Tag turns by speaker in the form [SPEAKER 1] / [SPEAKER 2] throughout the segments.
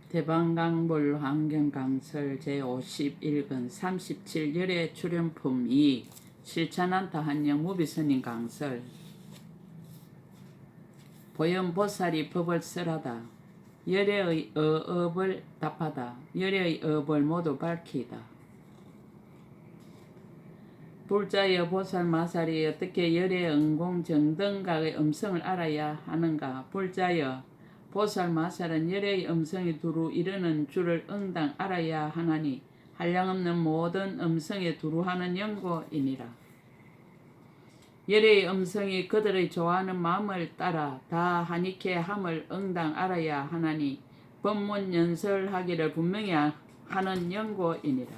[SPEAKER 1] 대방강불 환경강설 제51권 37 열애 출연품 2 실천한타 한영 무비선인 강설. 보현보살이 법을 설하다. 열애의 어업을 답하다. 열애의 어업을 모두 밝히다. 불자여 보살마살이 어떻게 열애 응공 정등각의 음성을 알아야 하는가. 불자여 보살마살은 열애의 음성이 두루 이르는 줄을 응당 알아야 하나니 한량없는 모든 음성에 두루하는 연고이니라. 열애의 음성이 그들의 좋아하는 마음을 따라 다 하니케 함을 응당 알아야 하나니 법문 연설하기를 분명히 하는 연고이니라.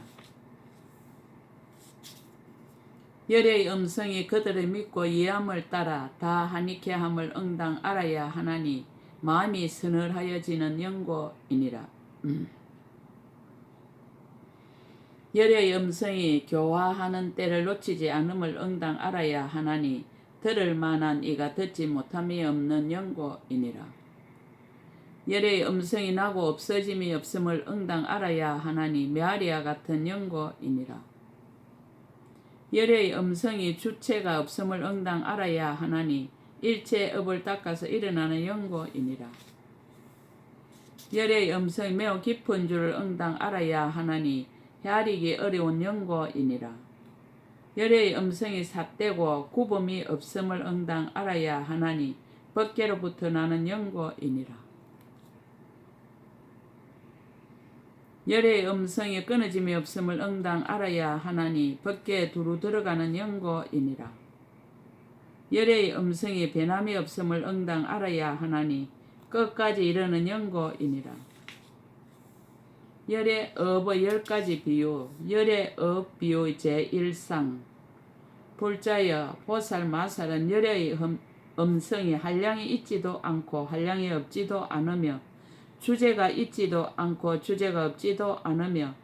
[SPEAKER 1] 열애의 음성이 그들의 믿고 이해함을 따라 다 하니케 함을 응당 알아야 하나니 마음이 서늘하여지는 연고이니라. 열애의 음성이 교화하는 때를 놓치지 않음을 응당 알아야 하나니 들을 만한 이가 듣지 못함이 없는 연고이니라. 열애의 음성이 나고 없어짐이 없음을 응당 알아야 하나니 메아리와 같은 연고이니라. 열애의 음성이 주체가 없음을 응당 알아야 하나니 일체의 업을 닦아서 일어나는 연고이니라. 열애의 음성이 매우 깊은 줄을 응당 알아야 하나니 헤아리기 어려운 연고이니라. 열애의 음성이 삿되고 구범이 없음을 응당 알아야 하나니 법계로부터 나는 연고이니라. 열애의 음성이 끊어짐이 없음을 응당 알아야 하나니 법계에 두루 들어가는 연고이니라. 열애의 음성이 변함이 없음을 응당 알아야 하나니 끝까지 이르는 연고이니라. 열애 업의 10가지 비유. 열애 업 비유 제1상. 불자여 보살마살은 열애의 음성이 한량이 있지도 않고 한량이 없지도 않으며 주제가 있지도 않고 주제가 없지도 않으며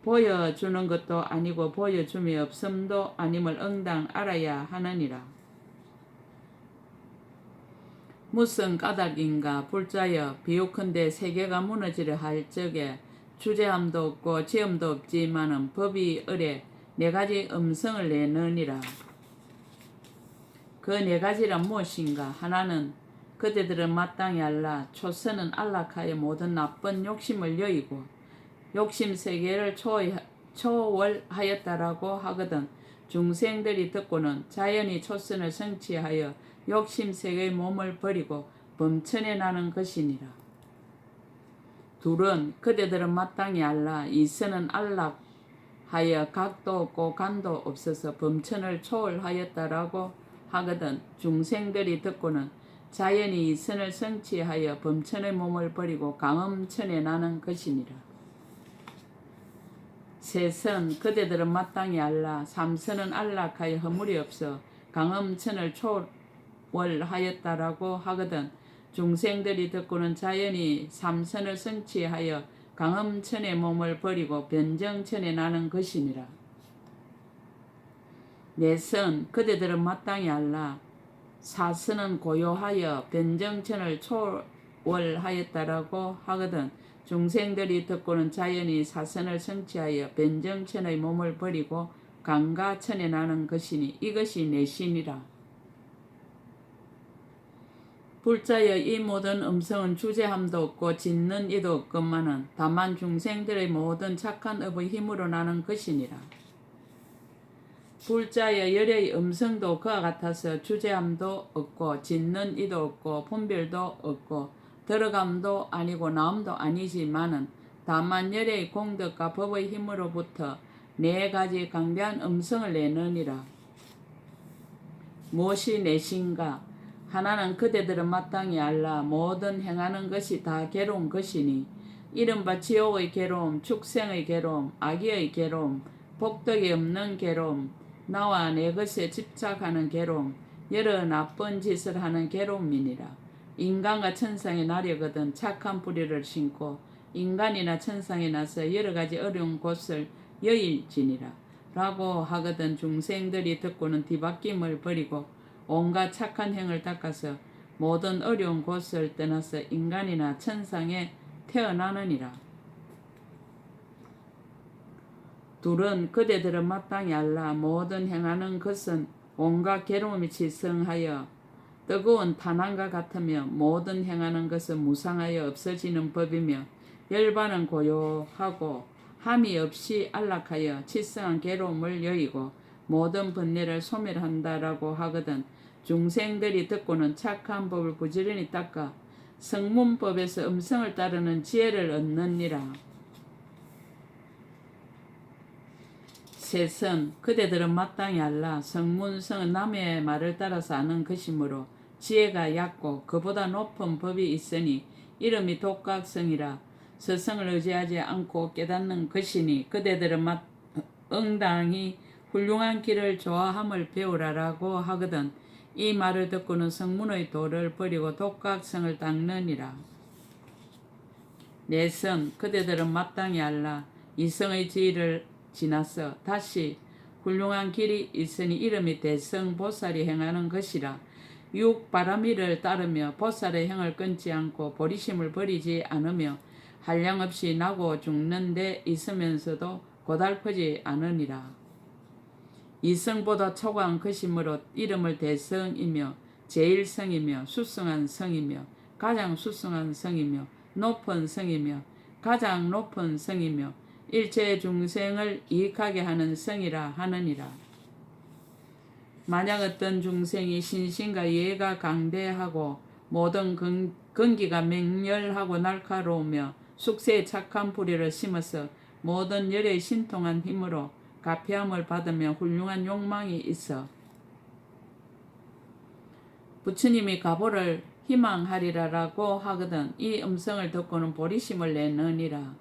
[SPEAKER 1] 보여주는 것도 아니고 보여줌이 없음도 아님을 응당 알아야 하느니라. 무슨 까닭인가. 불자여 비유컨대 세계가 무너지려 할 적에 주제함도 없고 지음도 없지만은 법이 을에 4가지 음성을 내느니라. 그 4가지란 무엇인가. 하나는 그대들은 마땅히 알라. 초선은 안락하여 모든 나쁜 욕심을 여의고 욕심 세계를 초월하였다라고 하거든 중생들이 듣고는 자연히 초선을 성취하여 욕심 세계의 몸을 버리고 범천에 나는 것이니라. 둘은 그대들은 마땅히 알라. 이선은 안락하여 각도 없고 간도 없어서 범천을 초월하였다라고 하거든 중생들이 듣고는 자연히 이선을 성취하여 범천의 몸을 버리고 강음천에 나는 것이니라. 셋은 그대들은 마땅히 알라. 삼선은 안락하여 허물이 없어 강음천을 초월하였다라고 하거든 중생들이 듣고는 자연히 삼선을 성취하여 강음천의 몸을 버리고 변정천에 나는 것이니라. 넷은 그대들은 마땅히 알라. 사선은 고요하여 변정천을 초월하였다라고 하거든 중생들이 듣고는 자연히 사선을 성취하여 변정천의 몸을 버리고 강가천에 나는 것이니 이것이 내신이라. 불자여 이 모든 음성은 주제함도 없고 짓는 이도 없건만은 다만 중생들의 모든 착한 업의 힘으로 나는 것이니라. 불자여 열애의 음성도 그와 같아서 주제함도 없고 짓는 이도 없고 분별도 없고 들어감도 아니고 나옴도 아니지만은 다만 열애의 공덕과 법의 힘으로부터 4가지 강대한 음성을 내느니라. 무엇이 내신가. 하나는 그대들은 마땅히 알라. 모든 행하는 것이 다 괴로운 것이니 이른바 지옥의 괴로움, 축생의 괴로움, 악의의 괴로움, 복덕이 없는 괴로움, 나와 내 것에 집착하는 괴로움, 여러 나쁜 짓을 하는 괴로움이니라. 인간과 천상에 나려거든 착한 뿌리를 심고 인간이나 천상에 나서 여러 가지 어려운 곳을 여일지니라. 라고 하거든 중생들이 듣고는 뒤바뀜을 버리고 온갖 착한 행을 닦아서 모든 어려운 곳을 떠나서 인간이나 천상에 태어나느니라. 둘은 그대들은 마땅히 알라. 모든 행하는 것은 온갖 괴로움이 지성하여 뜨거운 탄환과 같으며 모든 행하는 것은 무상하여 없어지는 법이며 열반은 고요하고 함이 없이 안락하여 치성한 괴로움을 여의고 모든 번뇌를 소멸한다라고 하거든. 중생들이 듣고는 착한 법을 부지런히 닦아 성문법에서 음성을 따르는 지혜를 얻느니라. 셋은 그대들은 마땅히 알라. 성문성은 남의 말을 따라서 아는 것이므로 지혜가 얕고 그보다 높은 법이 있으니 이름이 독각성이라. 스승을 의지하지 않고 깨닫는 것이니 그대들은 응당히 훌륭한 길을 좋아함을 배우라라고 하거든. 이 말을 듣고는 성문의 도를 버리고 독각성을 닦느니라. 넷은 그대들은 마땅히 알라. 이성의 지위를 지나서 다시 훌륭한 길이 있으니 이름이 대성보살이 행하는 것이라. 육바라미를 따르며 보살의 행을 끊지 않고 보리심을 버리지 않으며 한량없이 나고 죽는 데 있으면서도 고달프지 않으니라. 이성보다 초과한 것이므로 이름을 대성이며 제일성이며 수승한 성이며 가장 수승한 성이며 높은 성이며 가장 높은 성이며 일체 중생을 이익하게 하는 성이라 하느니라. 만약 어떤 중생이 신신과 이해가 강대하고 모든 근기가 맹렬하고 날카로우며 숙세에 착한 뿌리를 심어서 모든 열의 신통한 힘으로 가피함을 받으며 훌륭한 욕망이 있어 부처님이 가보를 희망하리라라고 하거든. 이 음성을 듣고는 보리심을 내느니라.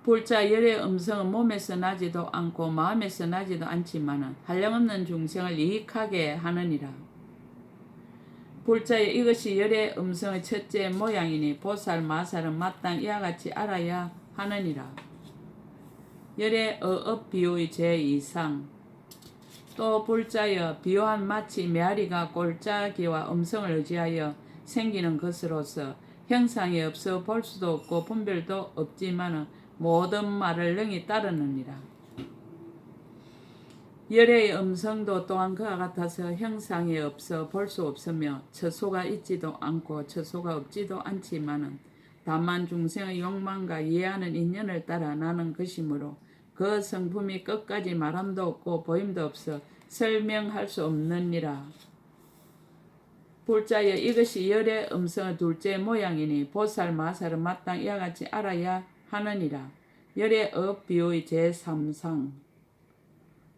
[SPEAKER 1] 불자 열의 음성은 몸에서 나지도 않고 마음에서 나지도 않지만은 한량없는 중생을 이익하게 하느니라. 불자의 이것이 열의 음성의 첫째 모양이니 보살 마살은 마땅 이와 같이 알아야 하느니라. 열의 어업 비유의 제2상. 또 불자여 비유한 마치 메아리가 골짜기와 음성을 의지하여 생기는 것으로서 형상이 없어 볼 수도 없고 분별도 없지만은 모든 말을 능히 따르느니라. 열의 음성도 또한 그와 같아서 형상이 없어 볼 수 없으며 처소가 있지도 않고 처소가 없지도 않지만은 다만 중생의 욕망과 이해하는 인연을 따라 나는 것이므로 그 성품이 끝까지 말함도 없고 보임도 없어 설명할 수 없느니라. 불자여 이것이 열의 음성의 둘째 모양이니 보살 마살은 마땅 이와 같이 알아야 하느니라. 열의 업 비유의 제3상.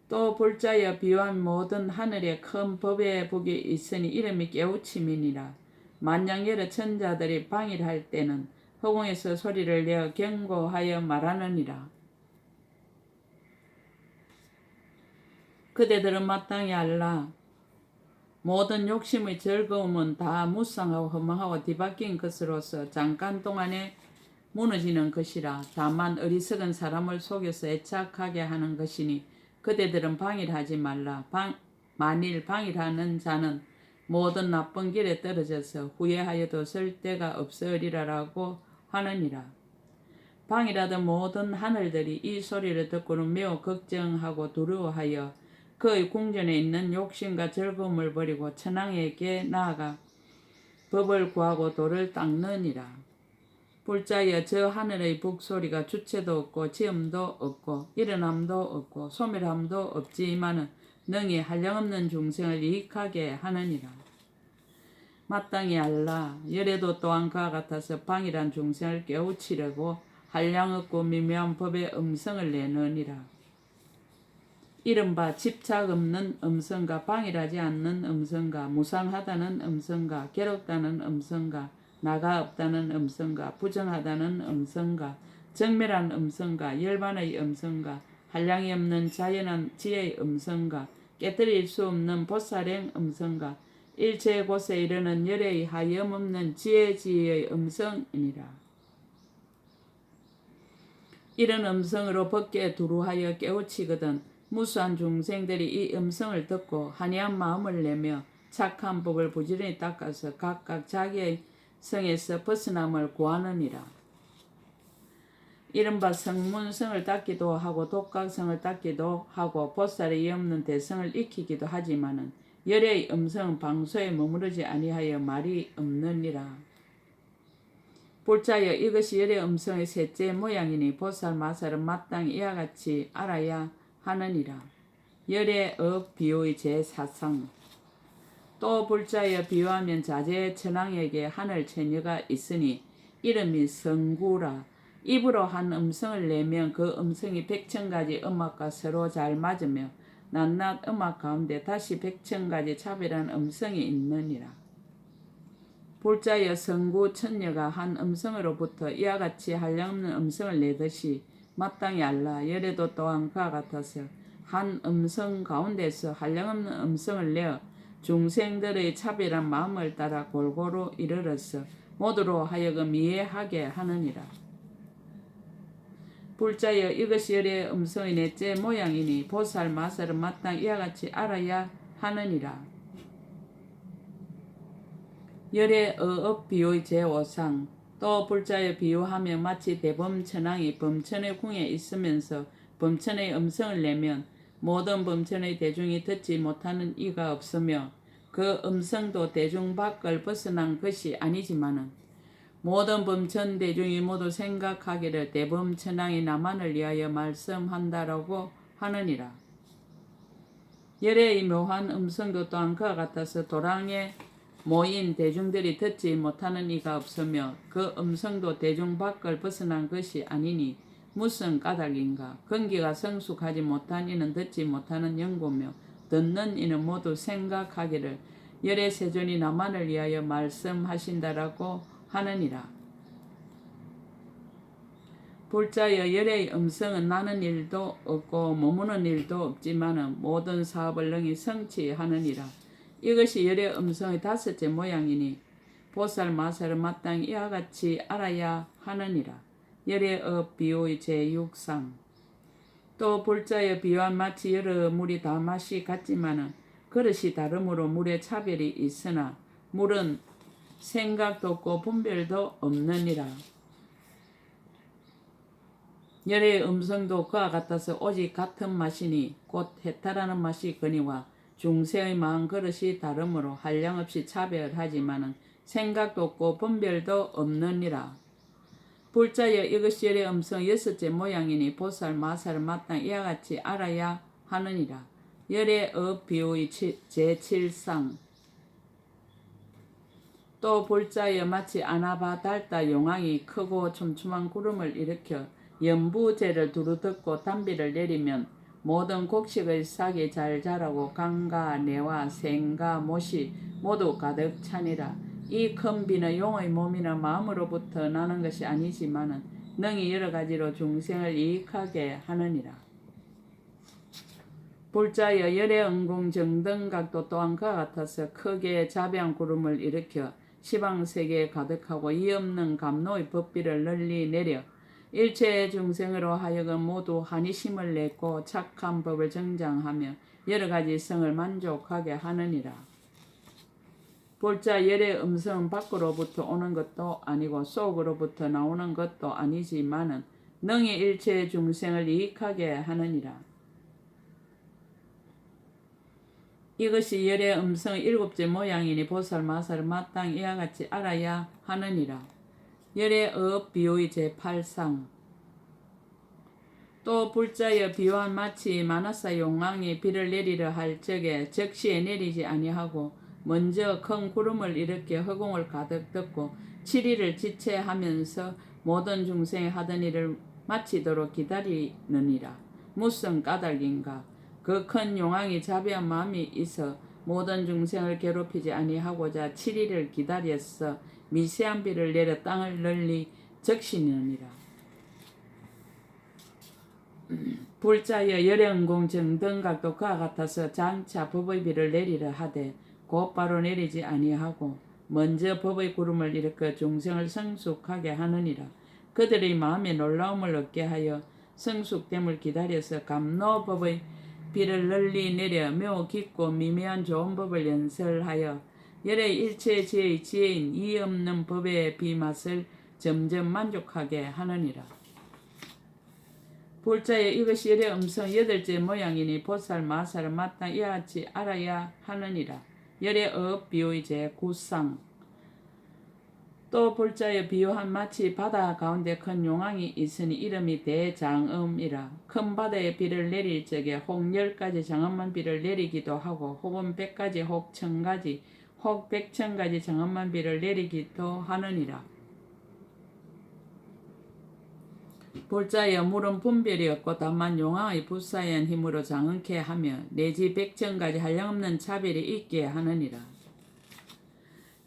[SPEAKER 1] 또 불자여 비유한 모든 하늘에 큰 법의 복이 있으니 이름이 깨우침이니라. 만약 여러 천자들이 방일할 때는 허공에서 소리를 내어 경고하여 말하느니라. 그대들은 마땅히 알라. 모든 욕심의 즐거움은 다 무상하고 허망하고 뒤바뀐 것으로서 잠깐 동안에 무너지는 것이라. 다만 어리석은 사람을 속여서 애착하게 하는 것이니 그대들은 방일하지 말라. 만일 방일하는 자는 모든 나쁜 길에 떨어져서 후회하여도 쓸 데가 없으리라라고 하느니라. 방일하던 모든 하늘들이 이 소리를 듣고는 매우 걱정하고 두려워하여 그의 궁전에 있는 욕심과 즐거움을 버리고 천왕에게 나아가 법을 구하고 도를 닦느니라. 불자여 저 하늘의 북소리가 주체도 없고 지음도 없고 일어남도 없고 소멸함도 없지만은 능히 한량없는 중생을 이익하게 하느니라. 마땅히 알라. 열애도 또한 그와 같아서 방일한 중생을 깨우치려고 한량없고 미묘한 법의 음성을 내느니라. 이른바 집착 없는 음성과 방일하지 않는 음성과 무상하다는 음성과 괴롭다는 음성과 나가 없다는 음성과 부정하다는 음성과 정멸한 음성과 열반의 음성과 한량이 없는 자연한 지혜의 음성과 깨뜨릴 수 없는 보살행 음성과 일체 곳에 이르는 열의 하염없는 지혜지의 음성이니라. 이런 음성으로 법계에 두루하여 깨우치거든 무수한 중생들이 이 음성을 듣고 한이한 마음을 내며 착한 법을 부지런히 닦아서 각각 자기의 성에서 벗어남을 구하느니라. 이른바 성문성을 닦기도 하고 독각성을 닦기도 하고 보살의 이 없는 대성을 익히기도 하지만은 열의 음성은 방소에 머무르지 아니하여 말이 없느니라. 볼자여 이것이 열의 음성의 셋째 모양이니 보살 마살은 마땅히 이와 같이 알아야 하느니라. 열의 업 비유의 제4상. 또 볼자여 비유하면 자제 천왕에게 하늘 처녀가 있으니 이름이 성구라. 입으로 한 음성을 내면 그 음성이 100,000가지 음악과 서로 잘 맞으며 낱낱 음악 가운데 다시 100,000가지 차별한 음성이 있느니라. 볼자여 성구 천녀가 한 음성으로부터 이와 같이 한량없는 음성을 내듯이 마땅히 알라. 열에도 또한 그와 같아서 한 음성 가운데서 한량없는 음성을 내어 중생들의 차별한 마음을 따라 골고루 이르러서 모두로 하여금 이해하게 하느니라. 볼자여 이것이 열의 음성의 넷째 모양이니 보살 마살은 마땅히 이와 같이 알아야 하느니라. 열의 어업 비유의 제5상. 또 볼자여 비유하면 마치 대범천왕이 범천의 궁에 있으면서 범천의 음성을 내면 모든 범천의 대중이 듣지 못하는 이가 없으며 그 음성도 대중 밖을 벗어난 것이 아니지만은 모든 범천 대중이 모두 생각하기를 대범천왕이 나만을 위하여 말씀한다라고 하느니라. 열의 묘한 음성도 또한 그와 같아서 도랑에 모인 대중들이 듣지 못하는 이가 없으며 그 음성도 대중 밖을 벗어난 것이 아니니 무슨 까닭인가. 근기가 성숙하지 못한 이는 듣지 못하는 영고며 듣는 이는 모두 생각하기를 열의 세존이 나만을 위하여 말씀하신다라고 하느니라. 볼자여 열의 음성은 나는 일도 없고 머무는 일도 없지만은 모든 사업을 능히 성취하느니라. 이것이 열의 음성의 다섯째 모양이니 보살 마살은 마땅히 이와 같이 알아야 하느니라. 열의 업 비유의 제6상. 또 볼자여 비유한 마치 여러 물이 다 맛이 같지만은 그릇이 다르므로 물의 차별이 있으나 물은 생각도 없고 분별도 없느니라. 열의 음성도 그와 같아서 오직 같은 맛이니 곧 해탈하는 맛이 거니와 중생의 마음 그릇이 다르므로 한량없이 차별하지만은 생각도 없고 분별도 없느니라. 볼자여 이것이 열의 음성 여섯째 모양이니 보살 마살을 마땅히 이와 같이 알아야 하느니라. 열의 업 비유의 제7상. 또 볼자여 마치 아나바 달다 용왕이 크고 촘촘한 구름을 일으켜 연부제를 두루 듣고 단비를 내리면 모든 곡식의 싹이 잘 자라고 강과 내와 생과 못이 모두 가득 차니라. 이 큰 비는 용의 몸이나 마음으로부터 나는 것이 아니지만은 능히 여러 가지로 중생을 이익하게 하느니라. 볼자여 열의 응궁 정등각도 또한 그와 같아서 크게 자비한 구름을 일으켜 시방세계에 가득하고 이 없는 감노의 법비를 널리 내려 일체 중생으로 하여금 모두 한이심을 내고 착한 법을 정장하며 여러 가지 성을 만족하게 하느니라. 볼자 열의 음성은 밖으로부터 오는 것도 아니고 속으로부터 나오는 것도 아니지만은 능히 일체 중생을 이익하게 하느니라. 이것이 열의 음성의 일곱째 모양이니 보살 마살은 마땅히 이와 같이 알아야 하느니라. 열의 업 비유의 제8상. 또 볼자여 비유한 마치 마나사 용왕이 비를 내리려 할 적에 적시에 내리지 아니하고 먼저 큰 구름을 일으켜 허공을 가득 덮고 7일을 지체하면서 모든 중생이 하던 일을 마치도록 기다리느니라. 무슨 까닭인가. 그 큰 용왕이 자비한 마음이 있어 모든 중생을 괴롭히지 아니하고자 7일을 기다렸어 미세한 비를 내려 땅을 널리 적시느니라. 볼자여 열영공 정등각도 그와 같아서 장차 법의 비를 내리려 하되 곧바로 내리지 아니하고 먼저 법의 구름을 일으켜 중생을 성숙하게 하느니라. 그들의 마음에 놀라움을 얻게 하여 성숙됨을 기다려서 감노법의 비를 널리 내려 매우 깊고 미미한 좋은 법을 연설하여 열의 일체 지혜의 지혜인 이 없는 법의 비맛을 점점 만족하게 하느니라. 볼자에 이것이 열의 음성 여덟째 모양이니 보살 마살은 마땅 이와 같이 알아야 하느니라. 열의 업 비유의 제9상. 또 볼자에 비유한 마치 바다 가운데 큰 용왕이 있으니 이름이 대장음이라. 큰 바다에 비를 내릴 적에 혹 10가지 장엄한 비를 내리기도 하고 혹은 100가지 혹 1000가지 혹 100,000가지 장엄한 비를 내리기도 하느니라. 볼자여 물은 분별이 없고 다만 용왕의 불사한 힘으로 장엄케 하며 내지 100,000가지 한량없는 차별이 있게 하느니라.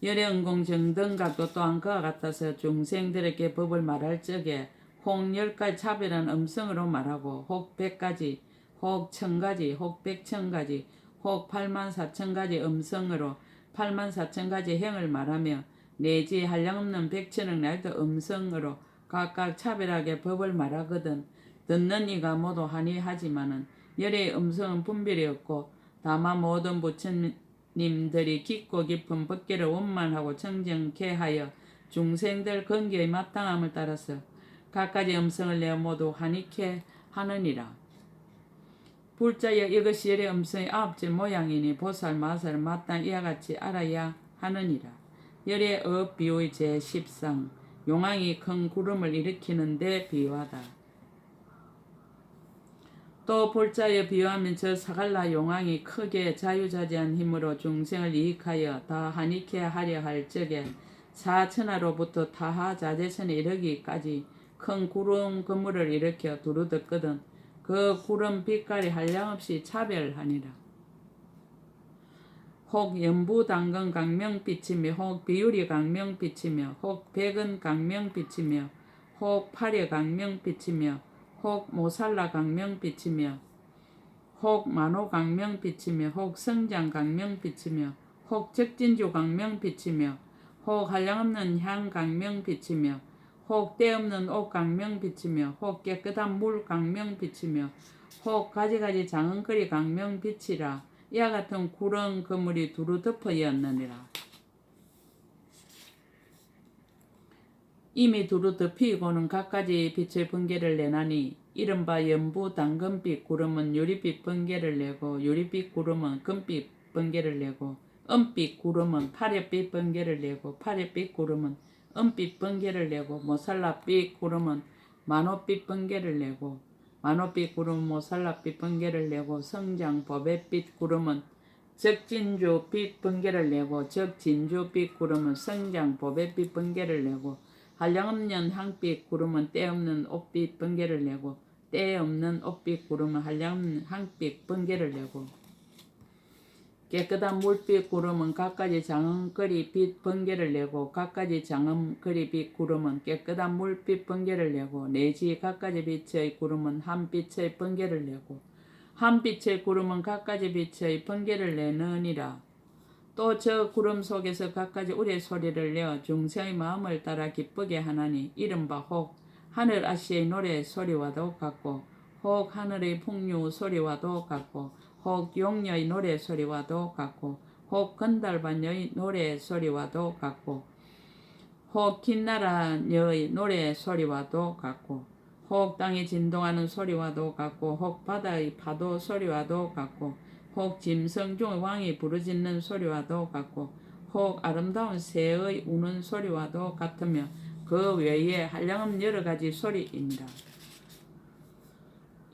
[SPEAKER 1] 열의 은공 정등각도 또한 그와 같아서 중생들에게 법을 말할 적에 혹 10가지 차별한 음성으로 말하고 혹 100가지 혹 1000가지 혹 100,000가지 혹 84,000가지 음성으로 84,000가지 행을 말하며 내지 한량없는 100,000억 날도 음성으로 각각 차별하게 법을 말하거든 듣는 이가 모두 한이하지만은 열의 음성은 분별이 없고 다만 모든 부처님들이 깊고 깊은 법계를 원만하고 청정케 하여 중생들 근기의 마땅함을 따라서 각가지 음성을 내어 모두 한익케 하느니라. 불자여 이것이 열의 음성의 아홉째 모양이니 보살 마살은 마땅 이와 같이 알아야 하느니라. 열의 업 비유의 제10상. 용왕이 큰 구름을 일으키는 데 비유하다. 또 볼자에 비유하면 저 사갈라 용왕이 크게 자유자재한 힘으로 중생을 이익하여 다 한익케 하려 할 적에 사천하로부터 타하 자재천에 이르기까지 큰 구름 그물을 일으켜 두루 덮거든 그 구름 빛깔이 한량없이 차별하니라. 혹 연부 당근 강명빛이며 혹 비유리 강명빛이며 혹 백은 강명빛이며 혹 파려 강명빛이며 혹 모살라 강명빛이며 혹 만호 강명빛이며 혹 성장 강명빛이며 혹 적진주 강명빛이며 혹 한량없는 향 강명빛이며 혹 때없는 옷 강명빛이며 혹 깨끗한 물 강명빛이며 혹 가지가지 장은거리 강명빛이라. 이와 같은 구름 그물이 두루 덮어였느니라. 이미 두루 덮이고는 각가지 빛의 번개를 내나니 이른바 연부 당근빛 구름은 유리빛 번개를 내고 유리빛 구름은 금빛 번개를 내고 은빛 구름은 파랫빛 번개를 내고 파랫빛 구름은 은빛 번개를 내고 모살라빛 구름은 만호빛 번개를 내고 만호빛 구름은 모살라빛 번개를 내고 성장 보배빛 구름은 적진주빛 번개를 내고 적진주빛 구름은 성장 보배빛 번개를 내고 한량없는 향빛 구름은 때없는 옷빛 번개를 내고 때없는 옷빛 구름은 한량없는 향빛 번개를 내고 깨끗한 물빛 구름은 각가지 장엄거리 빛 번개를 내고 각가지 장엄거리 빛 구름은 깨끗한 물빛 번개를 내고 내지 각가지 빛의 구름은 한빛의 번개를 내고 한빛의 구름은 각가지 빛의 번개를 내느니라. 또 저 구름 속에서 각가지 우레소리를 내어 중생의 마음을 따라 기쁘게 하나니 이른바 혹 하늘 아씨의 노래 소리와도 같고 혹 하늘의 풍류 소리와도 같고 혹 용녀의 노래 소리와도 같고 혹 건달반녀의 노래 소리와도 같고 혹 긴나라녀의 노래 소리와도 같고 혹 땅에 진동하는 소리와도 같고 혹 바다의 파도 소리와도 같고 혹 짐승 중의 왕이 부르짖는 소리와도 같고 혹 아름다운 새의 우는 소리와도 같으며 그 외에 한량없는 여러 가지 소리입니다.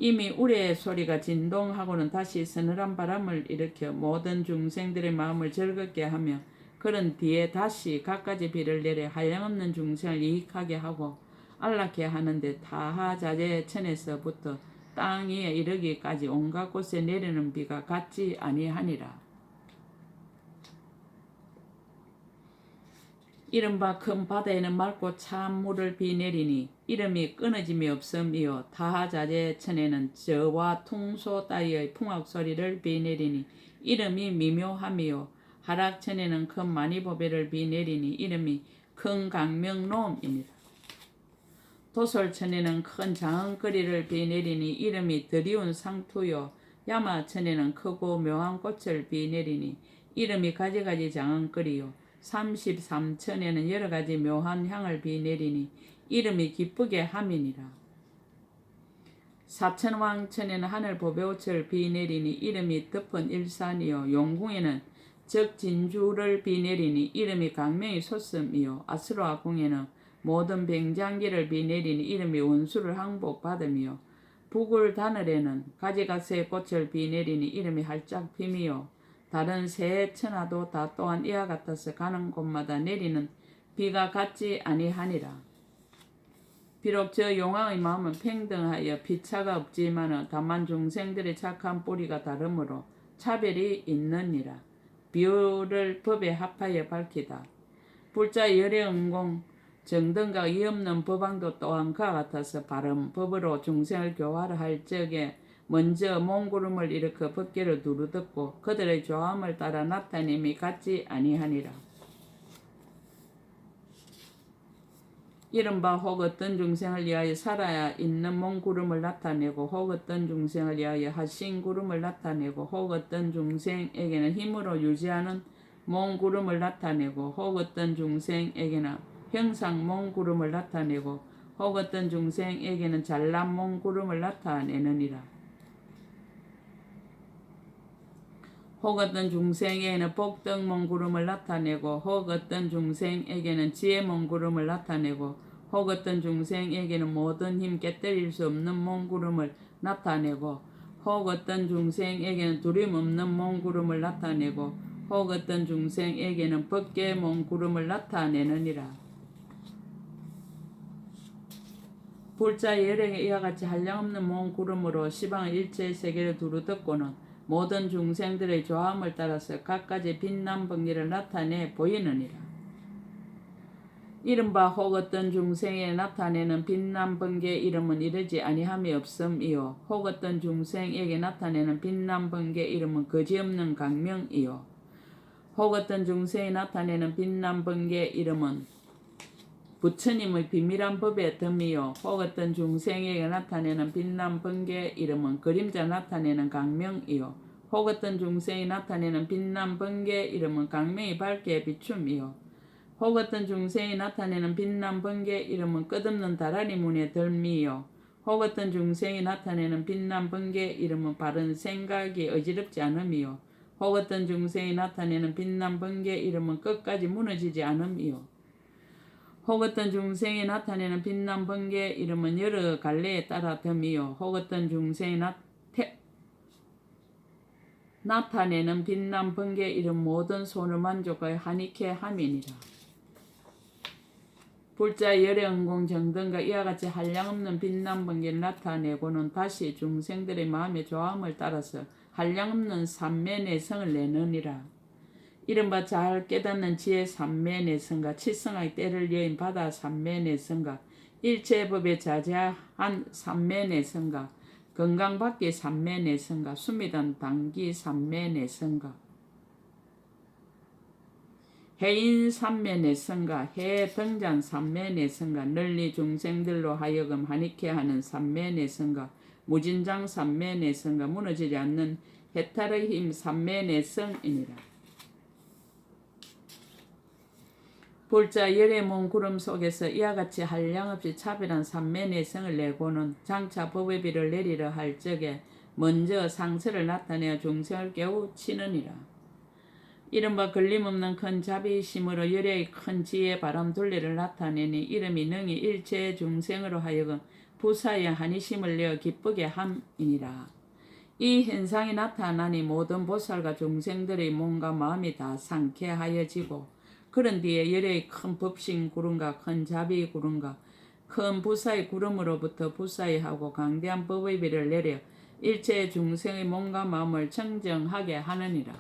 [SPEAKER 1] 이미 우레의 소리가 진동하고는 다시 서늘한 바람을 일으켜 모든 중생들의 마음을 즐겁게 하며 그런 뒤에 다시 갖가지 비를 내려 한량없는 중생을 이익하게 하고 안락해 하는데 타하자재 천에서부터 땅 위에 이르기까지 온갖 곳에 내리는 비가 같지 아니하니라. 이른바 큰 바다에는 맑고 참 물을 비 내리니 이름이 끊어짐이 없음이요 타하자재 천에는 저와 퉁소 따위의 풍악소리를 비 내리니 이름이 미묘함이요 하락천에는 큰 마니보배를 비 내리니 이름이 큰 강명로움입니다. 도솔천에는 큰 장흥거리를 비 내리니 이름이 드리운 상투요 야마천에는 크고 묘한 꽃을 비 내리니 이름이 가지가지 장흥거리요 33천에는 여러가지 묘한 향을 비 내리니 이름이 기쁘게 함이니라. 사천왕천에는 하늘 보배오철 비 내리니 이름이 덮은 일산이요. 용궁에는 적진주를 비 내리니 이름이 강명이 솟음이요. 아스로아궁에는 모든 뱅장기를 비 내리니 이름이 원수를 항복받음이요. 북울 다늘에는 가지각색 꽃을 비 내리니 이름이 활짝 핌이요. 다른 새 천하도 다 또한 이와 같아서 가는 곳마다 내리는 비가 같지 아니하니라. 비록 저 용왕의 마음은 평등하여 비차가 없지만 다만 중생들의 착한 뿌리가 다르므로 차별이 있느니라. 비유를 법에 합하여 밝히다. 불자 열애응공 정등과 이없는 법왕도 또한 그와 같아서 바른 법으로 중생을 교화할 적에 먼저 몽구름을 일으켜 법계를 두루듣고 그들의 조함을 따라 나타냄이 같지 아니하니라. 이른바 혹 어떤 중생을 위하여 살아야 있는 몽구름을 나타내고 혹 어떤 중생을 위하여 하신구름을 나타내고 혹 어떤 중생에게는 힘으로 유지하는 몽구름을 나타내고 혹 어떤 중생에게는 형상 몽구름을 나타내고 혹 어떤 중생에게는 잘난 몽구름을 나타내느니라. 혹 어떤 중생에게는 복덕 몽구름을 나타내고 혹 어떤 중생에게는 지혜 몽구름을 나타내고 혹 어떤 중생에게는 모든 힘 깨뜨릴 수 없는 몽구름을 나타내고 혹 어떤 중생에게는 두림 없는 몽구름을 나타내고 혹 어떤 중생에게는 법계 몽구름을 나타내느니라. 불자 열행에 이와 같이 한량없는 몽구름으로 시방의 일체 세계를 두루듣고는 모든 중생들의 조함을 따라서 각가지 빛난 번개를 나타내 보이느니라. 이른바 혹 어떤 중생에 나타내는 빛난 번개 이름은 이르지 아니함이 없음이요. 혹 어떤 중생에게 나타내는 빛난 번개 이름은 거지없는 강명이요. 혹 어떤 중생에 나타내는 빛난 번개 이름은 부처님의 비밀한 법의 덤이요. 혹 어떤 중생에게 나타내는 빛난 번개 이름은 그림자 나타내는 강명이요. 혹 어떤 중생이 나타내는 빛난 번개 이름은 강명이 밝게 비춤이요. 혹 어떤 중생이 나타내는 빛난 번개 이름은 끝없는 다라리 문의 덜미요. 혹 어떤 중생이 나타내는 빛난 번개 이름은 바른 생각이 어지럽지 않음이요. 혹 어떤 중생이 나타내는 빛난 번개 이름은 끝까지 무너지지 않음이요. 혹 어떤 중생이 나타내는 빛난 번개 이름은 여러 갈래에 따라 덤이요. 혹 어떤 중생이 나타내는 빛난 번개 이름 모든 손을 만족하여 한익해 함이니라. 불자 열애응공 정등과 이와 같이 한량없는 빛난 번개를 나타내고는 다시 중생들의 마음의 조함을 따라서 한량없는 삼매내성을 내느니라. 이른바 잘 깨닫는 지혜 삼매내성과 칠성의 때를 여인 바다 삼매내성과 일체법에 자제한 삼매내성과 건강받기 삼매내성과 수미단 당기 삼매내성과 해인 삼매내성과 해등잔 삼매내성과 널리 중생들로 하여금 한익해 하는 삼매내성과 무진장 삼매내성과 무너지지 않는 해탈의 힘 삼매내성이니라. 불자 열애몽 구름 속에서 이와 같이 한량없이 차별한 삼매내성을 내고는 장차 법의 비를 내리려 할 적에 먼저 상처를 나타내어 중생을 깨우치느니라. 이른바 걸림없는 큰 자비심으로 열애의 큰 지혜 바람 둘레를 나타내니 이름이 능히 일체 중생으로 하여금 부사의 한이심을 내어 기쁘게 함이니라. 이 현상이 나타나니 모든 보살과 중생들의 몸과 마음이 다 상쾌하여지고 그런 뒤에 열애의 큰 법신 구름과 큰 자비 구름과 큰 부사의 구름으로부터 부사의하고 강대한 법의 비를 내려 일체 중생의 몸과 마음을 청정하게 하느니라.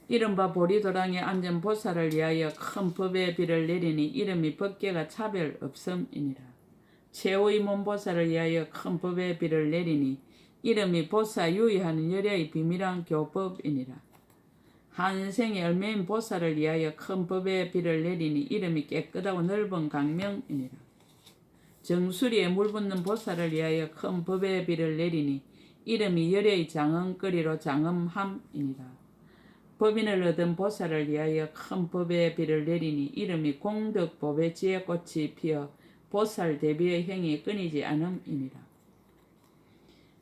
[SPEAKER 1] 이른바 보리도랑에 앉은 보살을 위하여 큰 법의 비를 내리니 이름이 법계가 차별 없음이니라. 최후의 몸보살을 위하여 큰 법의 비를 내리니 이름이 보사 유의하는 열애의 비밀한 교법이니라. 한생의 얼매인 보살을 위하여 큰 법의 비를 내리니 이름이 깨끗하고 넓은 강명이니라. 정수리에 물붓는 보살을 위하여 큰 법의 비를 내리니 이름이 열애의 장엄거리로 장엄함이니라. 법인을 얻은 보살을 위하여 큰 법의 비를 내리니 이름이 공덕 법의 지혜꽃이 피어 보살 대비의 행이 끊이지 않음이니라.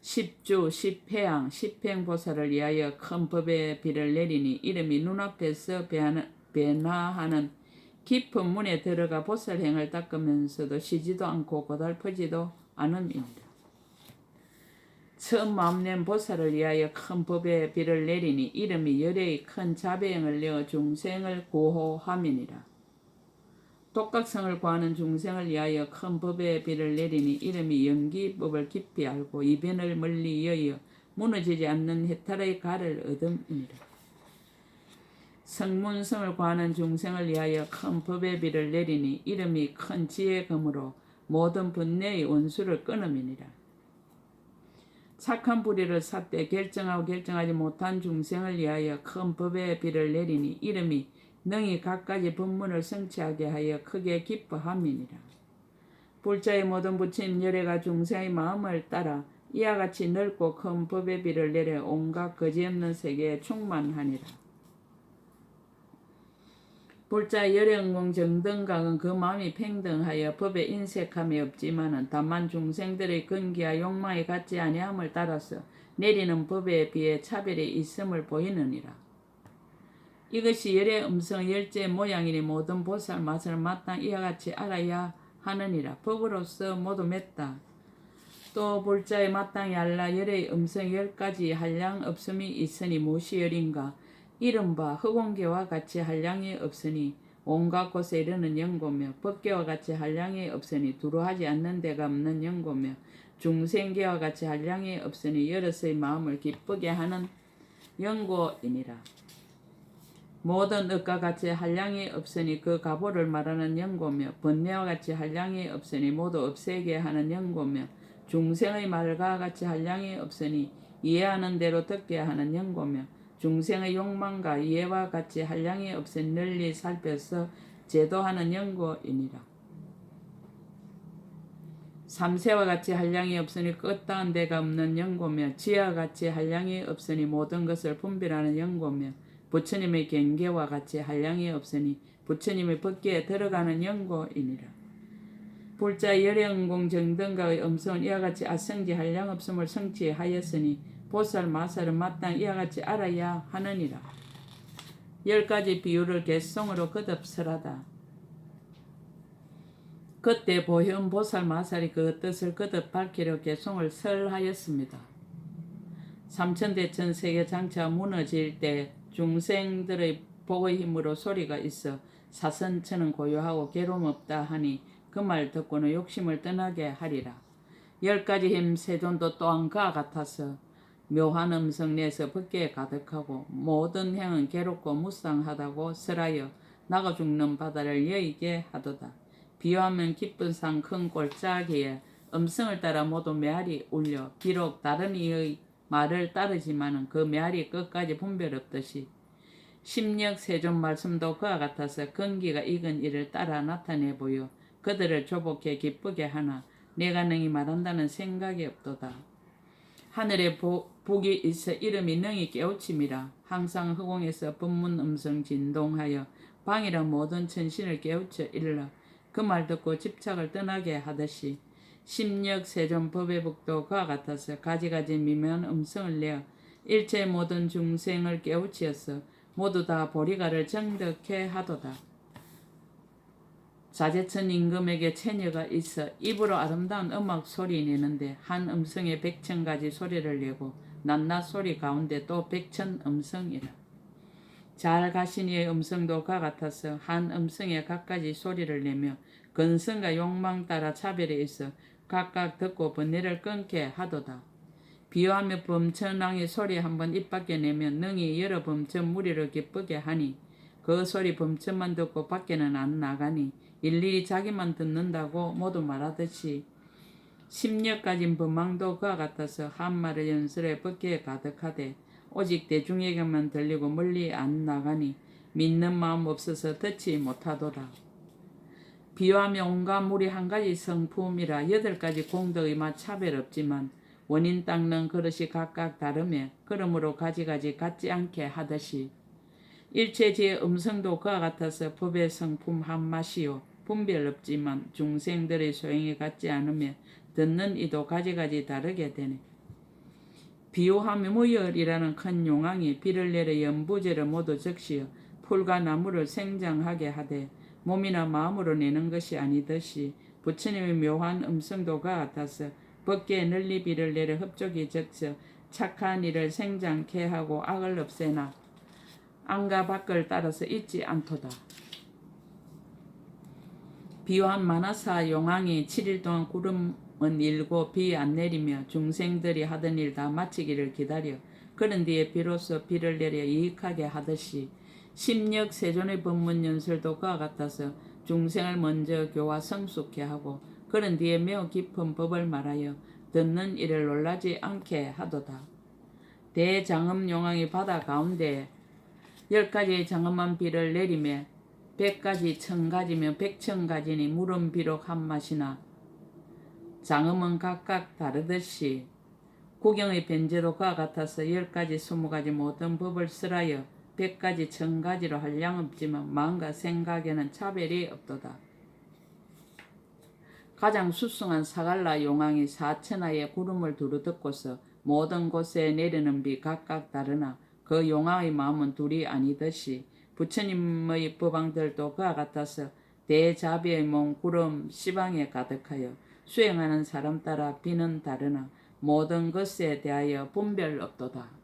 [SPEAKER 1] 십주, 십해양, 십행보살을 위하여 큰 법의 비를 내리니 이름이 눈앞에서 변화하는 깊은 문에 들어가 보살행을 닦으면서도 쉬지도 않고 고달프지도 않음이니라. 처음 마음낸 보살을 위하여 큰 법의 비를 내리니 이름이 열의 큰 자배행을 내어 중생을 구호함이니라. 독각성을 구하는 중생을 위하여 큰 법의 비를 내리니 이름이 연기법을 깊이 알고 이변을 멀리 여여 무너지지 않는 해탈의 가를 얻음이니라. 성문성을 구하는 중생을 위하여 큰 법의 비를 내리니 이름이 큰 지혜금으로 모든 번뇌의 원수를 끊음이니라. 착한 불의를 삿되 결정하고 결정하지 못한 중생을 위하여 큰 법의 비를 내리니 이름이 능히 갖가지 법문을 성취하게 하여 크게 기뻐함이니라. 불자의 모든 부처님 열애가 중생의 마음을 따라 이와 같이 넓고 큰 법의 비를 내려 온갖 거지없는 세계에 충만하니라. 불자 열애응공 정등각은 그 마음이 평등하여 법에 인색함이 없지만은 다만 중생들의 근기와 욕망이 같지 아니함을 따라서 내리는 법에 비해 차별이 있음을 보이느니라. 이것이 열의 음성 열제 모양이니 모든 보살 맛을 마땅 이와 같이 알아야 하느니라. 법으로서 모두 맺다. 또 불자의 마땅히 알라 열의 음성 10가지 한량 없음이 있으니 무엇이 열인가. 이른바 흑원계와 같이 한량이 없으니 온갖 곳에 이르는 연고며 법계와 같이 한량이 없으니 두루하지 않는 데가 없는 연고며 중생계와 같이 한량이 없으니 여럿의 마음을 기쁘게 하는 연고이니라. 모든 업과 같이 한량이 없으니 그 가보를 말하는 연고며 번뇌와 같이 한량이 없으니 모두 없애게 하는 연고며 중생의 말과 같이 한량이 없으니 이해하는 대로 듣게 하는 연고며 중생의 욕망과 이해와 같이 한량이 없으니 널리 살펴서 제도하는 연고이니라. 삼세와 같이 한량이 없으니 끝다한 데가 없는 연고며 지혜와 같이 한량이 없으니 모든 것을 분별하는 연고며 부처님의 경계와 같이 한량이 없으니 부처님의 법계에 들어가는 연고이니라. 불자 열영공 정등각의 음성은 이와 같이 아성지 한량 없음을 성취하였으니 보살 마살은 마땅히 이와 같이 알아야 하느니라. 10가지 비유를 개송으로 거듭설하다. 그때 보현 보살 마살이 그 뜻을 거듭 밝히려 개송을 설하였습니다. 삼천대천 세계 장차 무너질 때 중생들의 복의 힘으로 소리가 있어 사선천은 고요하고 괴로움 없다 하니 그 말 듣고는 욕심을 떠나게 하리라. 10가지 힘 세존도 또한 그와 같아서 묘한 음성 내에서 법계에 가득하고 모든 행은 괴롭고 무쌍하다고 설하여 나가 죽는 바다를 여의게 하도다. 비유하면 깊은 산 큰 골짜기에 음성을 따라 모두 메아리 울려 비록 다른 이의 말을 따르지만은 그 메아리 끝까지 분별 없듯이 심력 세존 말씀도 그와 같아서 근기가 익은 이를 따라 나타내 보여 그들을 조복해 기쁘게 하나 내가 능히 말한다는 생각이 없도다. 하늘에 복이 있어 이름이 능히 깨우침이라. 항상 허공에서 법문 음성 진동하여 방이랑 모든 천신을 깨우쳐 일러 그 말 듣고 집착을 떠나게 하듯이 심력 세존 법의 복도 그와 같아서 가지가지 미묘한 음성을 내어 일체 모든 중생을 깨우치어서 모두 다 보리가를 정득해 하도다. 자제천 임금에게 처녀가 있어 입으로 아름다운 음악 소리 내는데 한 음성에 100,000가지 소리를 내고 낱낱 소리 가운데 또 100,000 음성이라. 잘 가신 이의 음성도 그와 같아서 한 음성에 각가지 소리를 내며 근성과 욕망 따라 차별이 있어 각각 듣고 번뇌를 끊게 하도다. 비유하며 범천왕의 소리 한번 입 밖에 내면 능히 여러 범천 무리를 기쁘게 하니 그 소리 범천만 듣고 밖에는 안 나가니 일일이 자기만 듣는다고 모두 말하듯이 10력까진 범망도 그와 같아서 한 말을 연설해 법계에 가득하되 오직 대중에게만 들리고 멀리 안 나가니 믿는 마음 없어서 듣지 못하도다. 비유하며 온갖 물이 한 가지 성품이라 8가지 공덕의 맛 차별 없지만 원인 닦는 그릇이 각각 다르며 그러므로 가지가지 같지 않게 하듯이 일체지의 음성도 그와 같아서 법의 성품 한 맛이요 분별 없지만 중생들의 소용이 같지 않으며 듣는 이도 가지가지 다르게 되네. 비오하무열이라는 큰 용왕이 비를 내려 연부제를 모두 적시어 풀과 나무를 생장하게 하되 몸이나 마음으로 내는 것이 아니듯이 부처님의 묘한 음성도가 같아서 법계에 널리 비를 내려 흡족히 적셔 착한 일을 생장케 하고 악을 없애나 안과 밖을 따라서 잊지 않도다. 비요한 마나사 용왕이 7일 동안 구름은 일고 비 안 내리며 중생들이 하던 일 다 마치기를 기다려 그런 뒤에 비로소 비를 내려 이익하게 하듯이 심력 세존의 법문 연설도 그와 같아서 중생을 먼저 교화 성숙케 하고 그런 뒤에 매우 깊은 법을 말하여 듣는 이를 놀라지 않게 하도다. 대장엄 용왕이 바다 가운데 10가지의 장엄한 비를 내리며 100가지 1000가지며 100,000가지니 물은 비록 한 맛이나 장엄은 각각 다르듯이 구경의 변제도 그와 같아서 10가지 20가지 모든 법을 쓰라여 100가지 1000가지로 한량없지만 마음과 생각에는 차별이 없도다. 가장 수승한 사갈라 용왕이 사천하의 구름을 두루 듣고서 모든 곳에 내리는 비 각각 다르나 그 용왕의 마음은 둘이 아니듯이 부처님의 법왕들도 그와 같아서 대자비의 몸 구름 시방에 가득하여 수행하는 사람 따라 비는 다르나 모든 것에 대하여 분별 없도다.